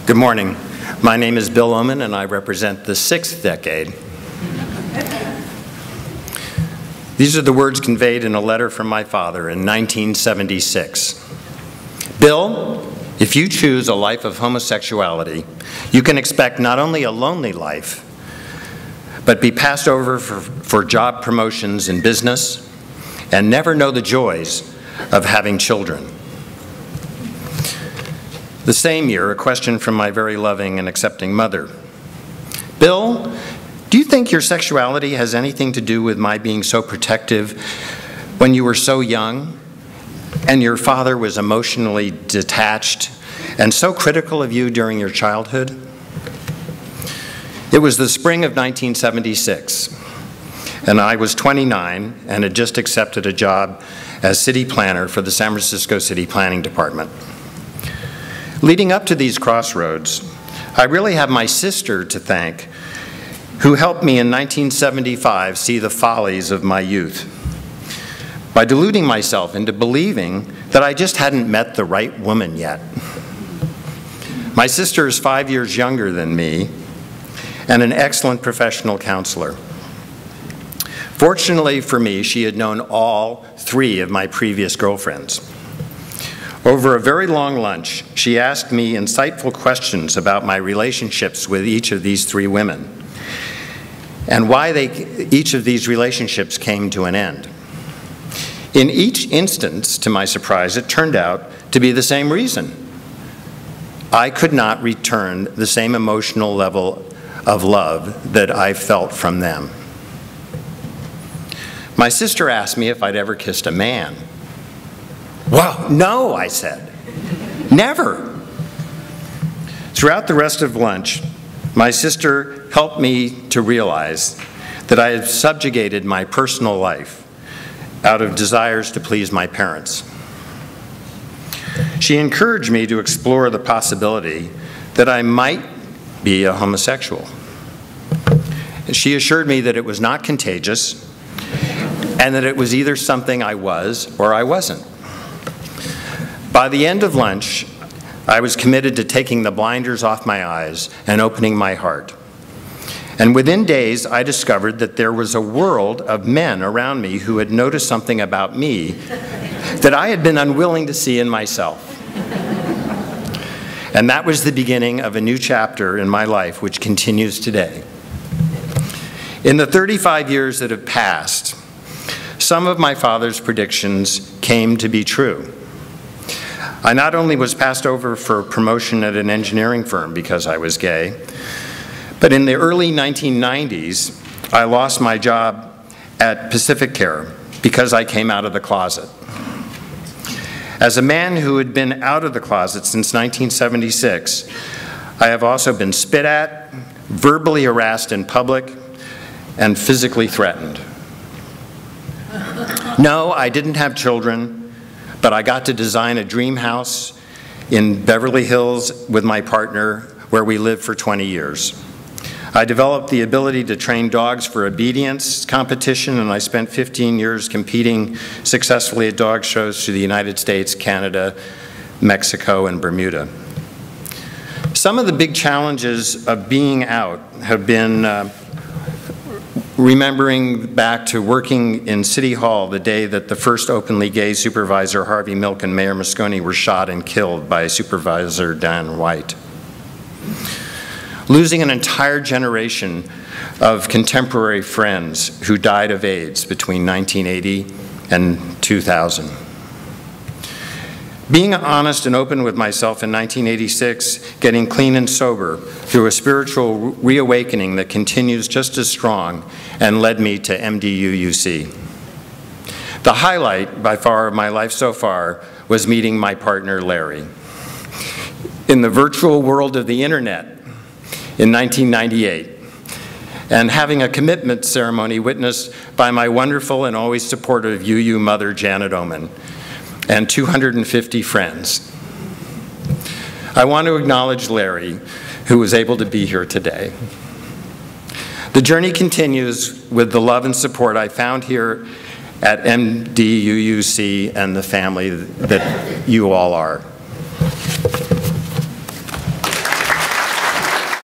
Good morning. My name is Bill Oman, and I represent the 6th decade. These are the words conveyed in a letter from my father in 1976. Bill, if you choose a life of homosexuality, you can expect not only a lonely life, but be passed over for job promotions in business and never know the joys of having children. The same year, a question from my very loving and accepting mother. Bill, do you think your sexuality has anything to do with my being so protective when you were so young and your father was emotionally detached and so critical of you during your childhood? It was the spring of 1976, and I was 29 and had just accepted a job as city planner for the San Francisco City Planning Department. Leading up to these crossroads, I really have my sister to thank, who helped me in 1975 see the follies of my youth by deluding myself into believing that I just hadn't met the right woman yet. My sister is 5 years younger than me and an excellent professional counselor. Fortunately for me, she had known all 3 of my previous girlfriends. Over a very long lunch, she asked me insightful questions about my relationships with each of these 3 women and why each of these relationships came to an end. In each instance, to my surprise, it turned out to be the same reason. I could not return the same emotional level of love that I felt from them. My sister asked me if I'd ever kissed a man. Well, no, I said. Never. Throughout the rest of lunch, my sister helped me to realize that I had subjugated my personal life out of desires to please my parents. She encouraged me to explore the possibility that I might be a homosexual. She assured me that it was not contagious and that it was either something I was or I wasn't. By the end of lunch, I was committed to taking the blinders off my eyes and opening my heart. And within days, I discovered that there was a world of men around me who had noticed something about me that I had been unwilling to see in myself. And that was the beginning of a new chapter in my life, which continues today. In the 35 years that have passed, some of my father's predictions came to be true. I not only was passed over for promotion at an engineering firm because I was gay, but in the early 1990s, I lost my job at Pacific Care because I came out of the closet. As a man who had been out of the closet since 1976, I have also been spit at, verbally harassed in public, and physically threatened. No, I didn't have children, but I got to design a dream house in Beverly Hills with my partner where we lived for 20 years. I developed the ability to train dogs for obedience competition, and I spent 15 years competing successfully at dog shows through the United States, Canada, Mexico, and Bermuda. Some of the big challenges of being out have been remembering back to working in City Hall the day that the first openly gay supervisor, Harvey Milk, and Mayor Moscone were shot and killed by Supervisor Dan White. Losing an entire generation of contemporary friends who died of AIDS between 1980 and 2000. Being honest and open with myself in 1986, getting clean and sober through a spiritual reawakening that continues just as strong and led me to MDUUC. The highlight by far of my life so far was meeting my partner Larry in the virtual world of the internet in 1998 and having a commitment ceremony witnessed by my wonderful and always supportive UU mother Janet Oman and 250 friends. I want to acknowledge Larry, who was able to be here today. The journey continues with the love and support I found here at MDUUC and the family that you all are.